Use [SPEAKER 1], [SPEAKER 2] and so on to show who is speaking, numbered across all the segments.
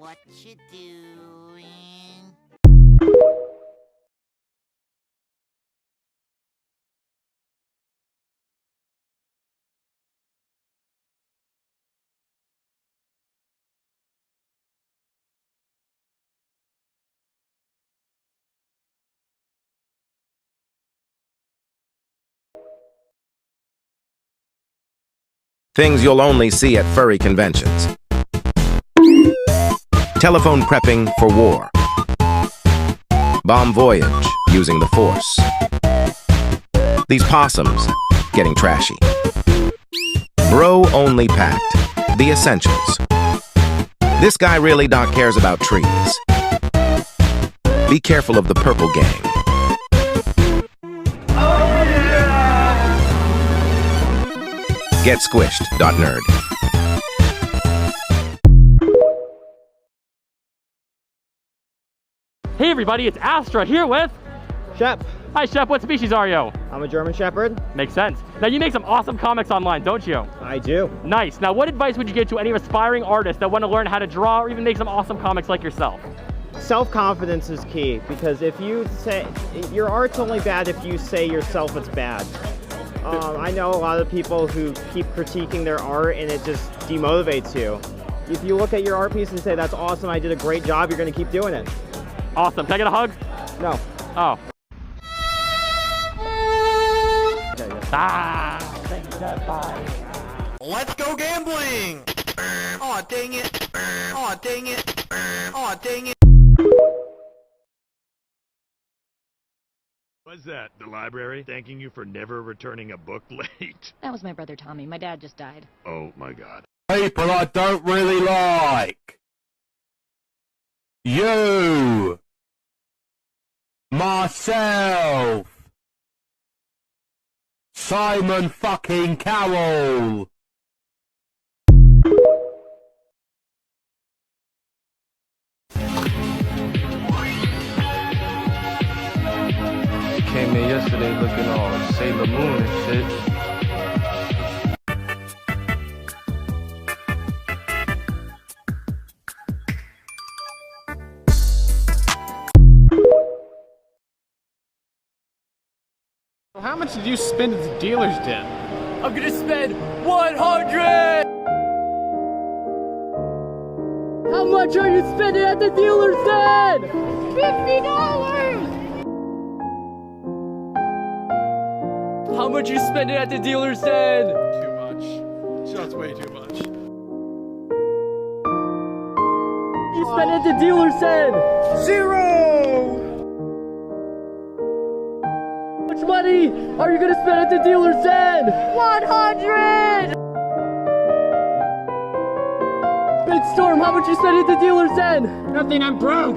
[SPEAKER 1] What you doing?
[SPEAKER 2] Things you'll only see at furry conventions. Telephone prepping for war. Bomb voyage using the Force. These possums getting trashy. Bro-only packed. The essentials. This guy really not cares about trees. Be careful of the purple gang. Get squished.nerd.
[SPEAKER 3] Hey everybody, it's Astra here with
[SPEAKER 4] Shep.
[SPEAKER 3] Hi Shep, what species are you?
[SPEAKER 4] I'm a German Shepherd.
[SPEAKER 3] Makes sense. Now you make some awesome comics online, don't you?
[SPEAKER 4] I do.
[SPEAKER 3] Nice. Now what advice would you give to any aspiring artists that want to learn how to draw or even make some awesome comics like yourself?
[SPEAKER 4] Self-confidence is key, because if you say your art's only bad if you say yourself it's bad. I know a lot of people who keep critiquing their art and it just demotivates you. If you look at your art piece and say, that's awesome, I did a great job, you're going to keep doing it.
[SPEAKER 3] Awesome. Can I get a hug?
[SPEAKER 4] No.
[SPEAKER 3] Oh.
[SPEAKER 5] Let's go gambling! Aw, dang it! Aw, dang it! Aw, dang it!
[SPEAKER 6] What's that? The library? Thanking you for never returning a book late?
[SPEAKER 7] That was my brother Tommy. My dad just died.
[SPEAKER 6] Oh my god.
[SPEAKER 8] People I don't really like. You. Myself. Simon fucking Cowell.
[SPEAKER 9] Came in yesterday looking all Sailor Moon and shit.
[SPEAKER 10] How much did you spend at the dealer's den?
[SPEAKER 3] I'm gonna spend 100! How much are you spending at the dealer's den? $50! How much you spending at the dealer's den?
[SPEAKER 10] Too much. That's way too much.
[SPEAKER 3] You spend at the dealer's den?
[SPEAKER 10] Zero!
[SPEAKER 3] How much money are you gonna spend at the dealer's den? 100! Storm, how much you spend at the dealer's den?
[SPEAKER 10] Nothing, I'm broke!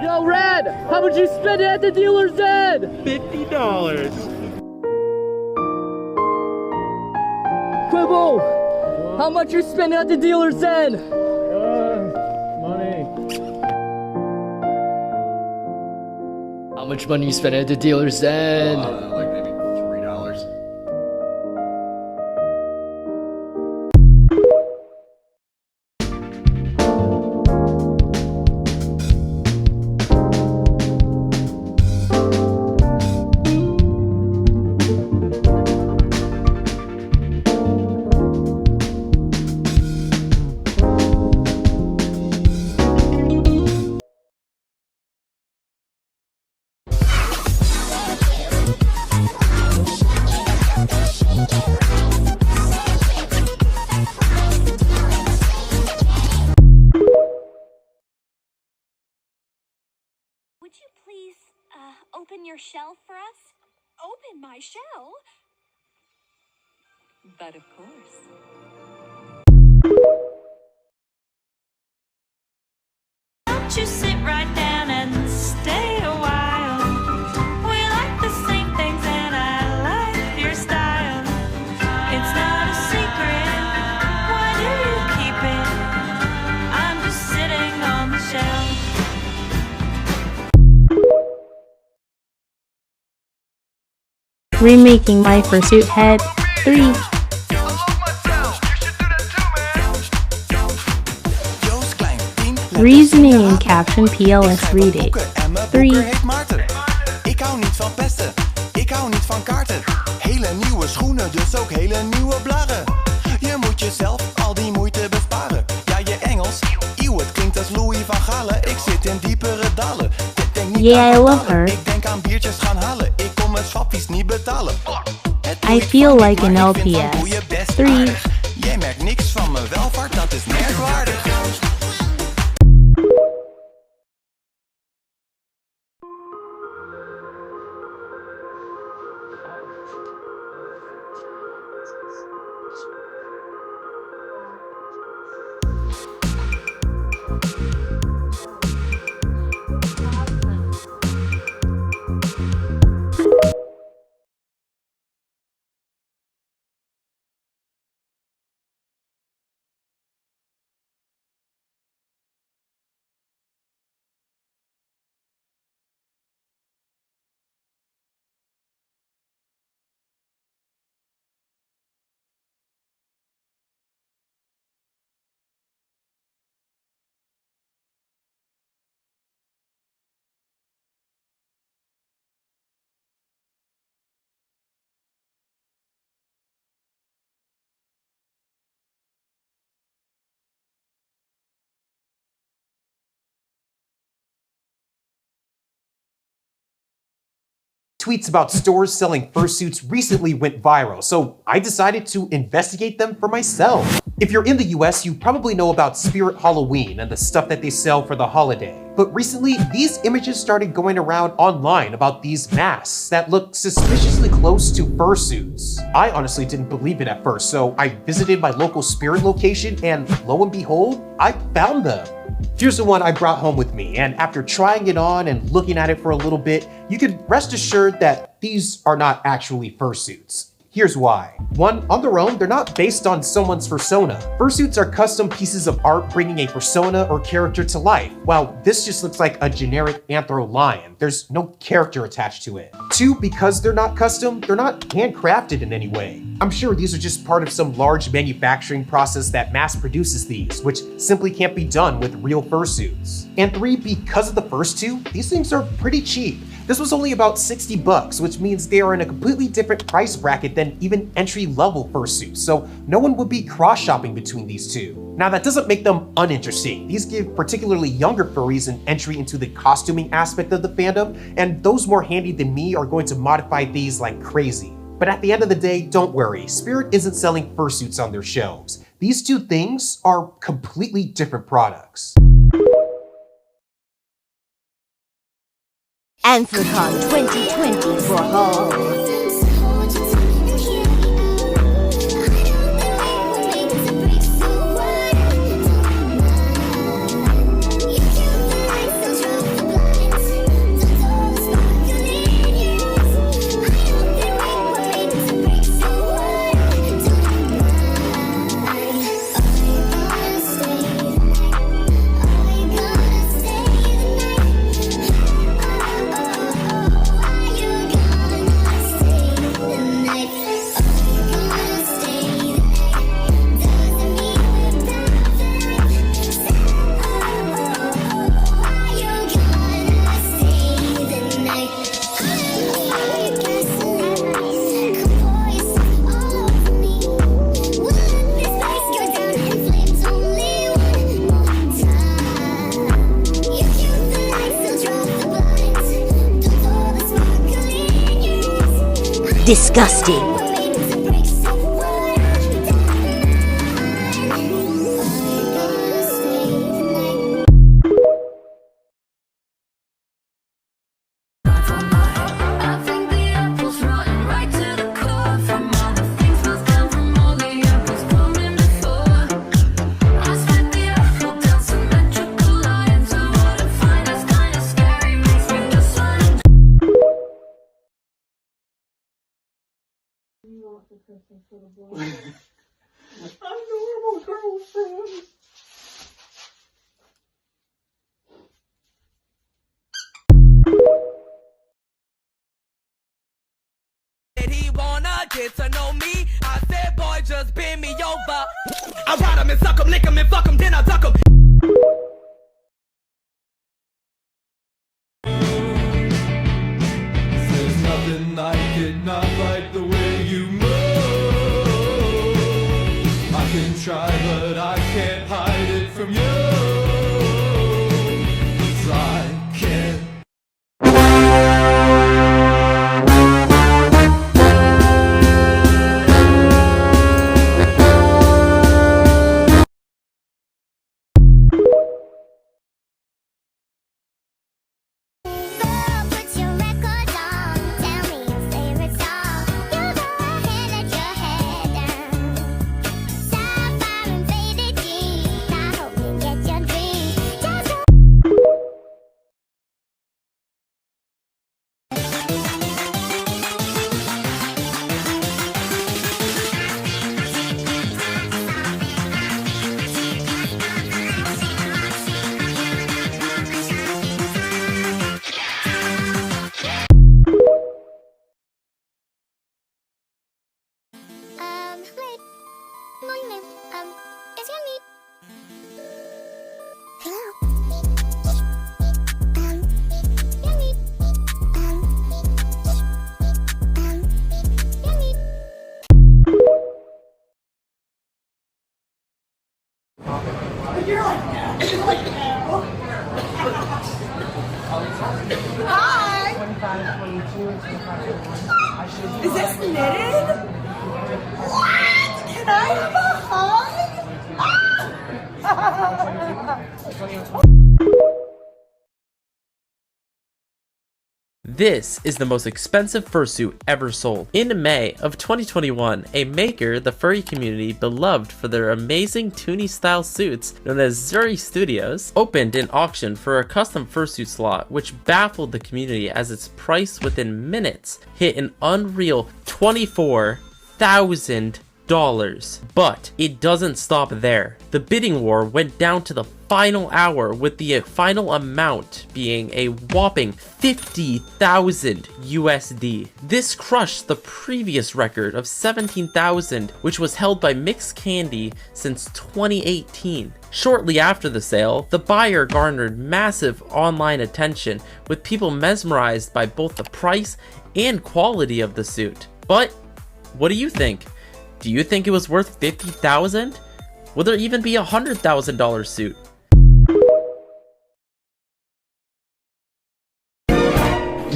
[SPEAKER 3] Yo, Red, how much you spend at the dealer's den?
[SPEAKER 10] $50.
[SPEAKER 3] Quibble, how much you spending at the dealer's den?
[SPEAKER 10] Money.
[SPEAKER 3] How much money you spending at the dealer's den?
[SPEAKER 10] Like maybe $3.
[SPEAKER 11] Would you please, open your shell for us? Open my shell? But of course. Won't you sit right down and stay a while? We like the same things and I like your style. It's not a secret. Why do you keep it? I'm just sitting on the shelf.
[SPEAKER 12] Remaking my fursuit head 3. Reasoning in caption PLS reading. 3.
[SPEAKER 13] Ik hou niet van pesten, ik hou niet van kaarten. Hele nieuwe schoenen, dus ook hele nieuwe blaren. Je moet jezelf al die moeite besparen. Ja, je Engels, eeuw, het klinkt als Louis van Gaalen. Ik zit in diepere dalen. Ik denk niet
[SPEAKER 12] Yeah, I
[SPEAKER 13] aan
[SPEAKER 12] love
[SPEAKER 13] betalen.
[SPEAKER 12] her.
[SPEAKER 13] Ik denk aan biertjes gaan halen. Ik kom mijn swappies niet betalen.
[SPEAKER 12] I feel like an LPS. 3.
[SPEAKER 13] Jij merkt niks van mijn welvaart, dat is merkwaardig.
[SPEAKER 14] Tweets about stores selling fursuits recently went viral, so I decided to investigate them for myself. If you're in the US, you probably know about Spirit Halloween and the stuff that they sell for the holiday. But recently, these images started going around online about these masks that look suspiciously close to fursuits. I honestly didn't believe it at first, so I visited my local Spirit location and lo and behold, I found them. Here's the one I brought home with me, and after trying it on and looking at it for a little bit, you can rest assured that these are not actually fursuits. Here's why. One, on their own, they're not based on someone's persona. Fursuits are custom pieces of art bringing a persona or character to life, while this just looks like a generic anthro lion. There's no character attached to it. Two, because they're not custom, they're not handcrafted in any way. I'm sure these are just part of some large manufacturing process that mass produces these, which simply can't be done with real fursuits. And three, because of the first two, these things are pretty cheap. This was only about $60, which means they are in a completely different price bracket than even entry-level fursuits, so no one would be cross-shopping between these two. Now, that doesn't make them uninteresting. These give particularly younger furries an entry into the costuming aspect of the fandom, and those more handy than me are going to modify these like crazy. But at the end of the day, don't worry, Spirit isn't selling fursuits on their shelves. These two things are completely different products.
[SPEAKER 15] AnswerCon 2020 for all. Disgusting.
[SPEAKER 5] He wanna get to know me. I said, boy, just bend me over. I ride him and suck him, lick him and fuck him, then I duck him.
[SPEAKER 16] not like the way you move. I can try, but I can't hide it from you. 'Cause I can't.
[SPEAKER 17] Hi! Is this knitted? What? Can I have a hug?
[SPEAKER 3] This is the most expensive fursuit ever sold. In May of 2021, a maker the furry community beloved for their amazing Toonie-style suits known as Zuri Studios opened an auction for a custom fursuit slot, which baffled the community as its price within minutes hit an unreal $24,000. But it doesn't stop there. The bidding war went down to the final hour, with the final amount being a whopping 50,000 USD. This crushed the previous record of 17,000, which was held by Mixed Candy since 2018. Shortly after the sale, the buyer garnered massive online attention, with people mesmerized by both the price and quality of the suit. But what do you think? Do you think it was worth 50,000? Will there even be a $100,000 suit?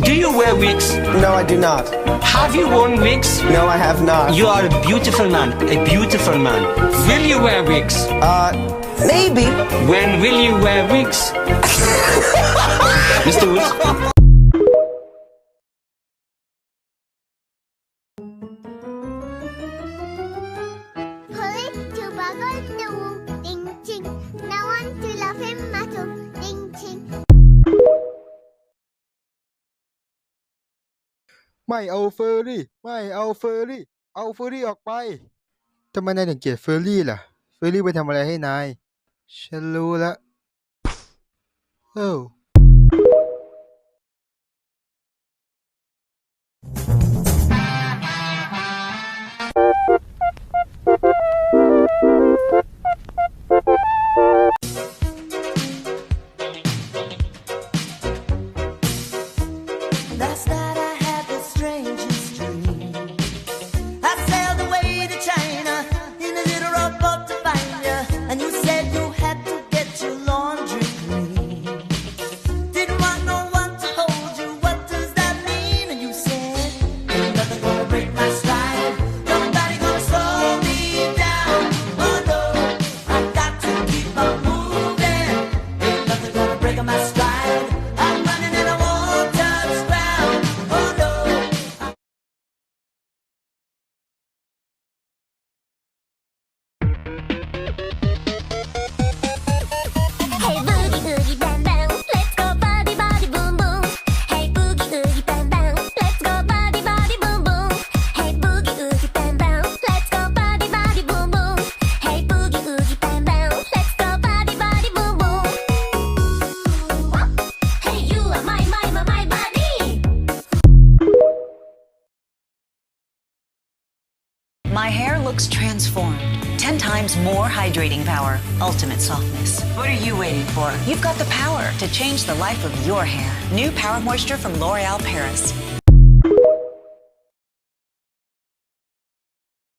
[SPEAKER 18] Do you wear wigs?
[SPEAKER 19] No, I do not.
[SPEAKER 18] Have you worn wigs?
[SPEAKER 19] No, I have not.
[SPEAKER 18] You are a beautiful man, a beautiful man. Will you wear wigs?
[SPEAKER 19] Maybe.
[SPEAKER 18] When will you wear wigs? Mr. Woods?
[SPEAKER 20] ไม่เอาเฟอร์รี่ไม่เอาเฟอร์รี่เอาเฟอร์รี่ออกไปทำไมนายถึงเกลียดเฟอร์รี่ล่ะเฟอร์รี่ไปทำอะไรให้นายฉันรู้ละโอ้
[SPEAKER 21] My hair looks transformed. 10 times more hydrating power. Ultimate softness. What are you waiting for? You've got the power to change the life of your hair. New Power Moisture from L'Oreal Paris.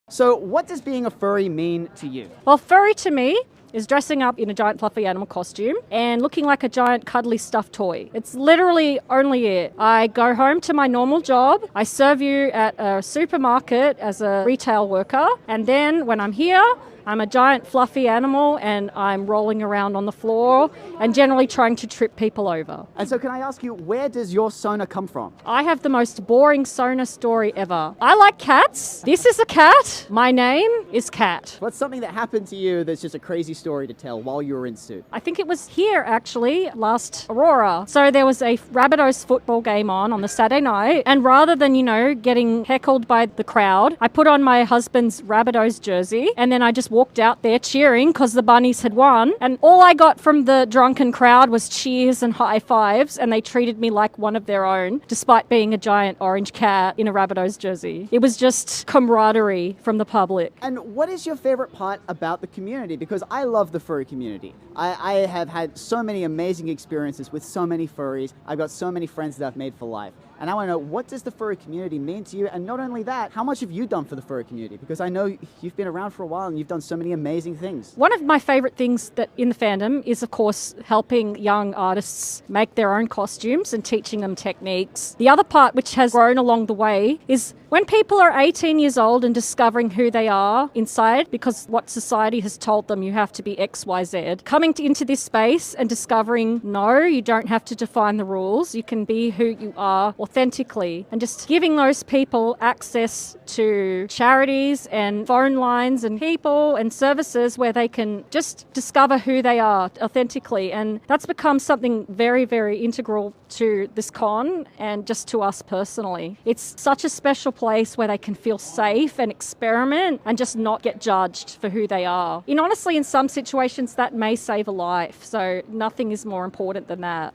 [SPEAKER 1] So what does being a furry mean to you?
[SPEAKER 22] Well, furry to me is dressing up in a giant fluffy animal costume and looking like a giant cuddly stuffed toy. It's literally only it. I go home to my normal job, I serve you at a supermarket as a retail worker, and then when I'm here, I'm a giant fluffy animal and I'm rolling around on the floor and generally trying to trip people over.
[SPEAKER 1] And so can I ask you, where does your Sona come from?
[SPEAKER 22] I have the most boring Sona story ever. I like cats. This is a cat. My name is Cat.
[SPEAKER 1] What's something that happened to you that's just a crazy story to tell while you were in suit?
[SPEAKER 22] I think it was here actually, last Aurora. So there was a Rabbitohs football game on the Saturday night, and rather than, getting heckled by the crowd, I put on my husband's Rabbitohs jersey and then I just walked out there cheering because the bunnies had won, and all I got from the drunken crowd was cheers and high fives, and they treated me like one of their own despite being a giant orange cat in a Rabbitohs jersey. It was just camaraderie from the public.
[SPEAKER 1] And what is your favorite part about the community? Because I love the furry community. I have had so many amazing experiences with so many furries. I've got so many friends that I've made for life. And I want to know, what does the furry community mean to you? And not only that, how much have you done for the furry community? Because I know you've been around for a while and you've done so many amazing things.
[SPEAKER 22] One of my favorite things that in the fandom is, of course, helping young artists make their own costumes and teaching them techniques. The other part, which has grown along the way, is when people are 18 years old and discovering who they are inside, because what society has told them you have to be X, Y, Z, coming into this space and discovering, no, you don't have to define the rules. You can be who you are authentically, and just giving those people access to charities and phone lines and people and services where they can just discover who they are authentically. And that's become something very, very integral to this con and just to us personally. It's such a special place where they can feel safe and experiment and just not get judged for who they are. And honestly, in some situations that may save a life, so nothing is more important than that.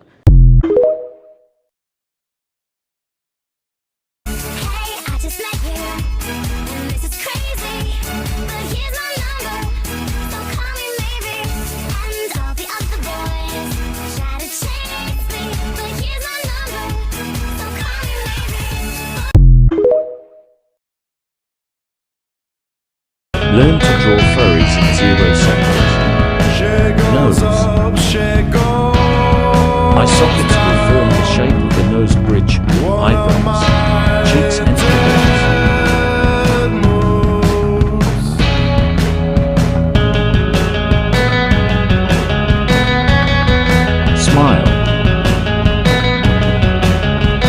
[SPEAKER 23] Learn to draw furries in 0 seconds. Nose. Eye sockets will form the shape of the nose bridge, eyebrows, cheeks and eyeballs. Smile.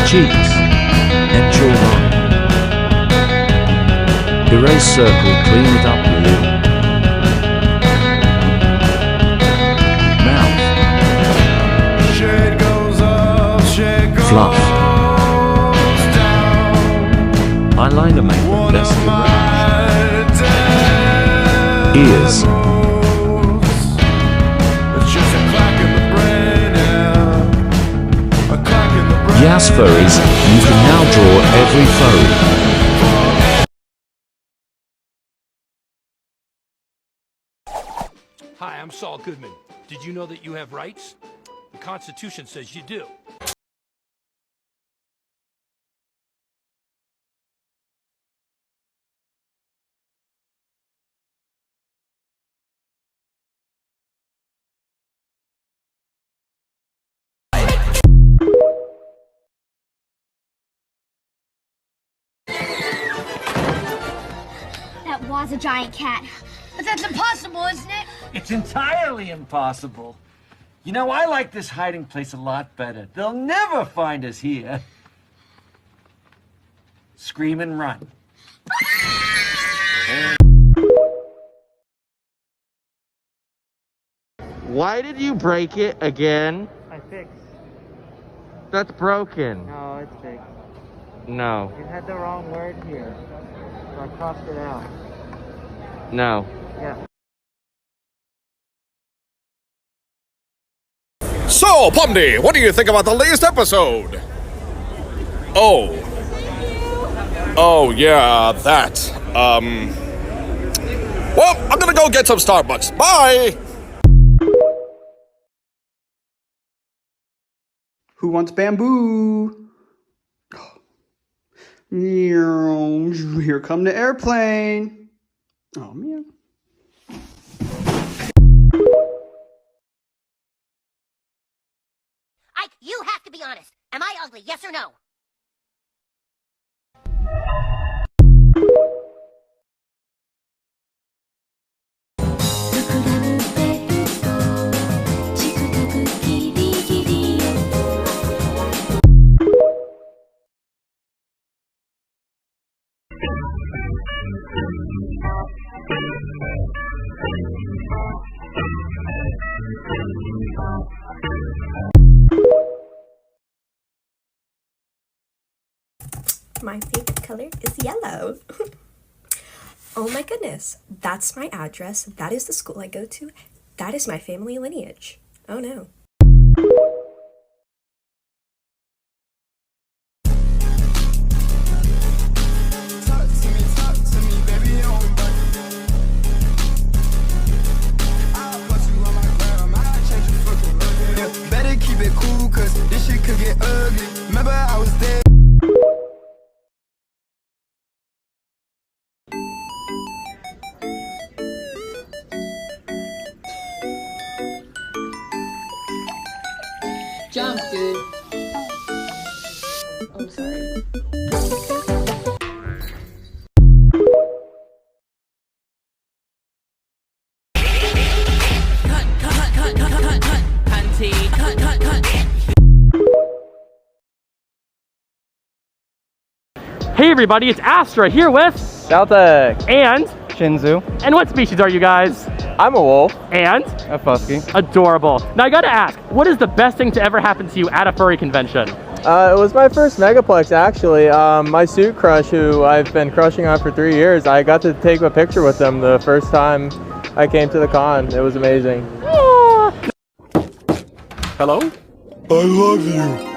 [SPEAKER 23] Cheeks and jawline. Erase circle, clean it up a little. Mouth. Fluff. Eyeliner make them less deranged. Ears. Yes, furries, you can now draw every furry.
[SPEAKER 24] Hi, I'm Saul Goodman. Did you know that you have rights? The Constitution says you do.
[SPEAKER 25] That was a giant cat. But that's impossible, isn't it?
[SPEAKER 26] It's entirely impossible. You know, I like this hiding place a lot better. They'll never find us here. Scream and run.
[SPEAKER 27] Why did you break it again?
[SPEAKER 4] I fixed.
[SPEAKER 27] That's broken.
[SPEAKER 4] No, it's fixed.
[SPEAKER 27] No.
[SPEAKER 4] You had the wrong word here, so I crossed it out.
[SPEAKER 27] No.
[SPEAKER 4] Yeah.
[SPEAKER 28] So, Pumdy, what do you think about the latest episode? Oh. Oh, yeah, that. Well, I'm gonna go get some Starbucks. Bye!
[SPEAKER 1] Who wants bamboo? Here come the airplane.
[SPEAKER 2] Oh man.
[SPEAKER 6] Ike, you have to be honest. Am I ugly, yes or no?
[SPEAKER 17] My favorite color is yellow. Oh my goodness, that's my address. That is the school I go to. That is my family lineage. Oh no.
[SPEAKER 13] Better keep it cool, cause this shit could get ugly. Remember I was there.
[SPEAKER 7] Jump, dude. I'm sorry.
[SPEAKER 8] Hey everybody, it's Astra here with Celtic and Shinzu. And what species are you guys? I'm a wolf. And? A fusky. Adorable. Now I gotta ask, what is the best thing to ever happen to you at a furry convention?
[SPEAKER 9] It was my first Megaplex actually. My suit crush, who I've been crushing on for 3 years, I got to take a picture with them the first time I came to the con. It was amazing.
[SPEAKER 8] Hello? I love you.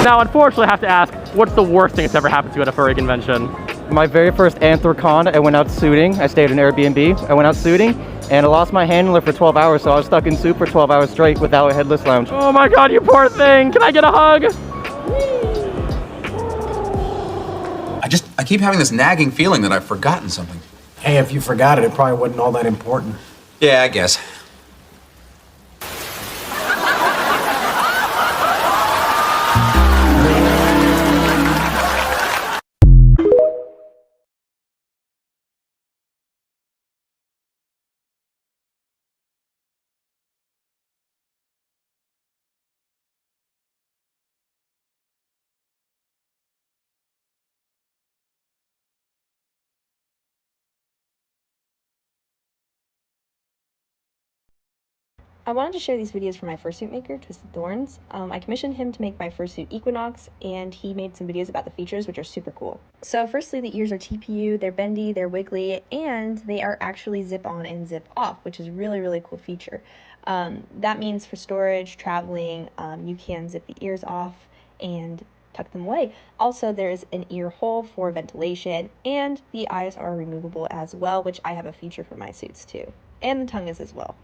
[SPEAKER 8] Now, unfortunately, I have to ask, what's the worst thing that's ever happened to you at a furry convention?
[SPEAKER 10] My very first Anthrocon, I went out shooting. I stayed in an Airbnb. I went out shooting, and I lost my handler for 12 hours, so I was stuck in soup for 12 hours straight without a headless lounge.
[SPEAKER 8] Oh my god, you poor thing! Can I get a hug?
[SPEAKER 11] I keep having this nagging feeling that I've forgotten something.
[SPEAKER 12] Hey, if you forgot it, it probably wasn't all that important.
[SPEAKER 11] Yeah, I guess.
[SPEAKER 29] I wanted to share these videos from my fursuit maker, Twisted Thorns. I commissioned him to make my fursuit Equinox, and he made some videos about the features, which are super cool. So firstly, the ears are TPU, they're bendy, they're wiggly, and they are actually zip on and zip off, which is a really, really cool feature. That means for storage, traveling, you can zip the ears off and tuck them away. Also, there's an ear hole for ventilation, and the eyes are removable as well, which I have a feature for my suits too. And the tongue is as well.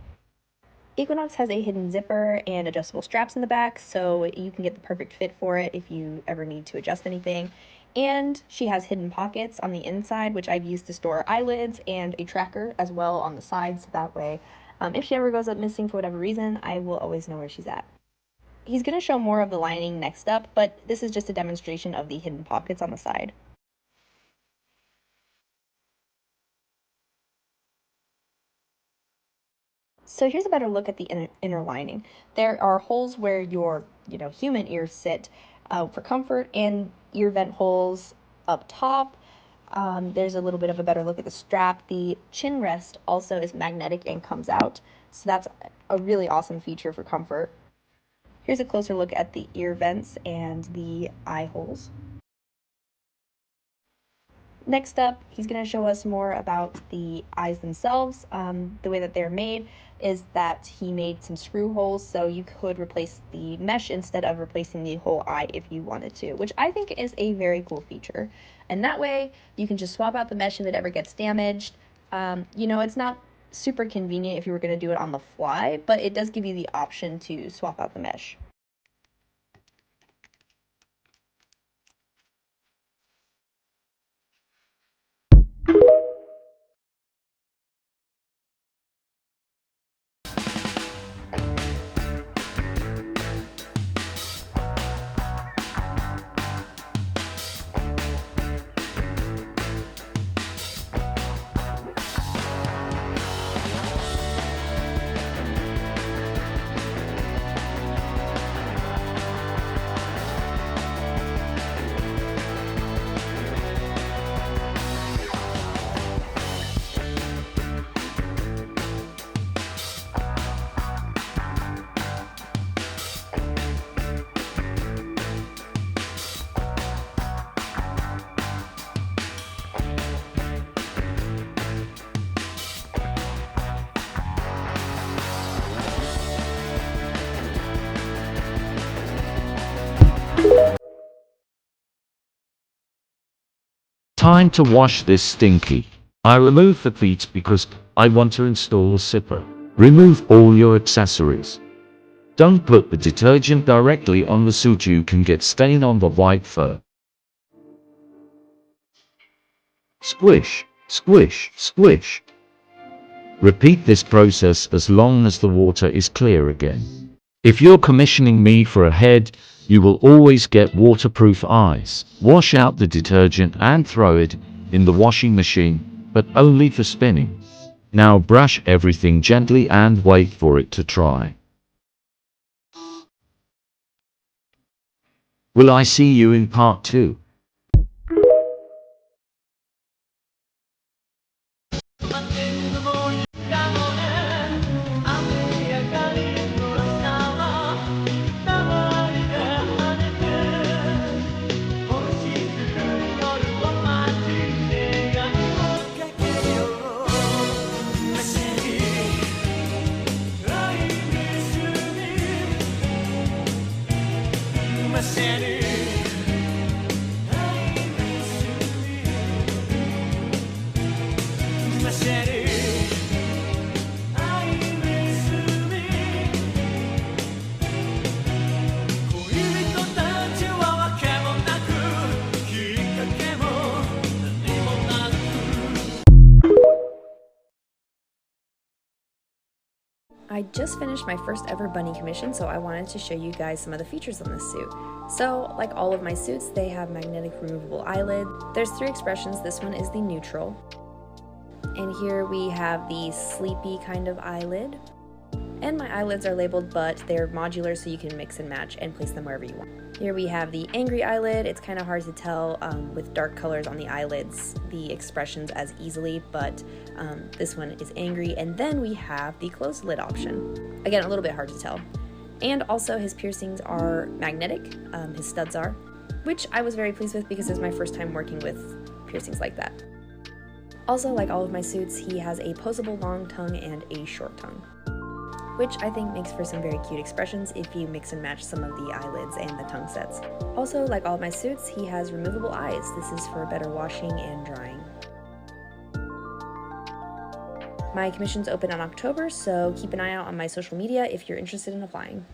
[SPEAKER 29] Equinox has a hidden zipper and adjustable straps in the back, so you can get the perfect fit for it if you ever need to adjust anything. And she has hidden pockets on the inside, which I've used to store eyelids, and a tracker as well on the sides, so that way, if she ever goes up missing for whatever reason, I will always know where she's at. He's going to show more of the lining next up, but this is just a demonstration of the hidden pockets on the side. So here's a better look at the inner lining. There are holes where your, human ears sit for comfort, and ear vent holes up top. There's a little bit of a better look at the strap. The chin rest also is magnetic and comes out, so that's a really awesome feature for comfort. Here's a closer look at the ear vents and the eye holes. Next up, he's going to show us more about the eyes themselves. The way that they're made is that he made some screw holes, so you could replace the mesh instead of replacing the whole eye if you wanted to, which I think is a very cool feature. And that way, you can just swap out the mesh if it ever gets damaged. It's not super convenient if you were going to do it on the fly, but it does give you the option to swap out the mesh.
[SPEAKER 23] Time to wash this stinky. I remove the feet because I want to install a zipper. Remove all your accessories. Don't put the detergent directly on the suit, you can get stain on the white fur. Squish, squish, squish. Repeat this process as long as the water is clear again. If you're commissioning me for a head, you will always get waterproof eyes. Wash out the detergent and throw it in the washing machine, but only for spinning. Now brush everything gently and wait for it to dry. Will I see you in part 2?
[SPEAKER 29] I just finished my first ever bunny commission, so I wanted to show you guys some of the features on this suit. So, like all of my suits, they have magnetic removable eyelid. There's 3 expressions. This one is the neutral. And here we have the sleepy kind of eyelid. And my eyelids are labeled, but they're modular, so you can mix and match and place them wherever you want. Here we have the angry eyelid. It's kind of hard to tell with dark colors on the eyelids the expressions as easily, but this one is angry. And then we have the closed lid option. Again, a little bit hard to tell. And also his piercings are magnetic, his studs are, which I was very pleased with because it was my first time working with piercings like that. Also, like all of my suits, he has a posable long tongue and a short tongue, which I think makes for some very cute expressions if you mix and match some of the eyelids and the tongue sets. Also, like all of my suits, he has removable eyes. This is for better washing and drying. My commissions open in October, so keep an eye out on my social media if you're interested in applying.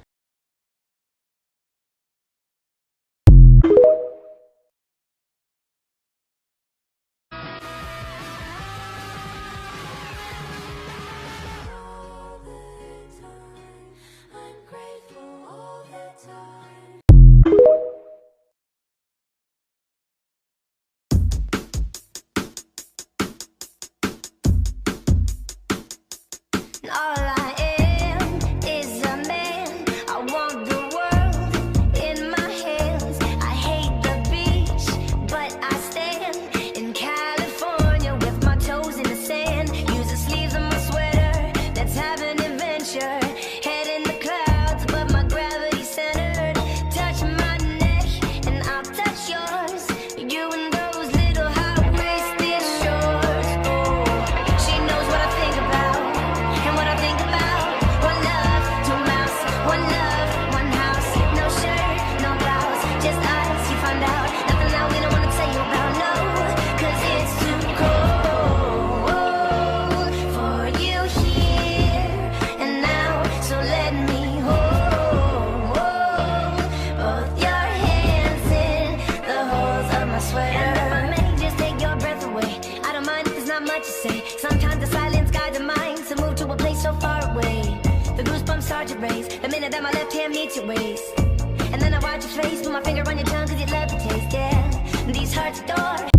[SPEAKER 2] The minute that my left hand meets your waist, and then I watch your face, put my finger on your tongue cause you love the taste, yeah. These hearts adore